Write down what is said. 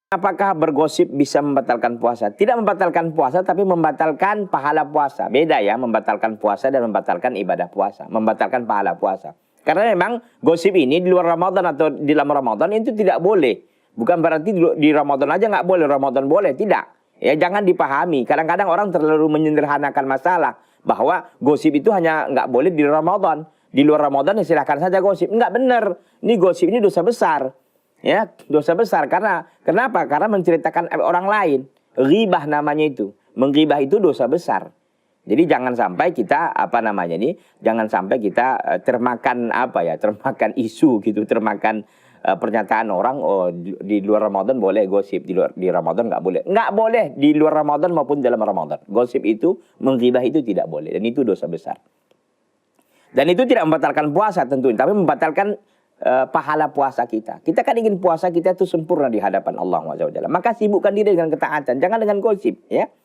Apakah bergosip bisa membatalkan puasa? Tidak membatalkan puasa, tapi membatalkan pahala puasa. Beda ya, membatalkan puasa dan membatalkan ibadah puasa. Membatalkan pahala puasa. Karena memang gosip ini di luar Ramadan atau di dalam Ramadan itu tidak boleh. Bukan berarti di Ramadan aja nggak boleh, Ramadan boleh. Tidak. Ya, jangan dipahami. Kadang-kadang orang terlalu menyederhanakan masalah. Bahwa gosip itu hanya nggak boleh di Ramadan. Di luar Ramadan ya silahkan saja gosip. Nggak benar. Ini gosip ini dosa besar. Ya, dosa besar. Karena kenapa? Karena menceritakan orang lain. Ghibah namanya itu. Menggibah itu dosa besar. Jadi jangan sampai kita jangan sampai kita termakan termakan isu gitu, termakan pernyataan orang, oh di luar Ramadan boleh gosip, di Ramadan nggak boleh. Nggak boleh di luar Ramadan maupun dalam Ramadan. Gosip itu, menggibah itu tidak boleh dan itu dosa besar. Dan itu tidak membatalkan puasa tentunya, tapi membatalkan pahala puasa kita. Kita kan ingin puasa kita itu sempurna di hadapan Allah SWT. Maka sibukkan diri dengan ketaatan, jangan dengan gosip, ya.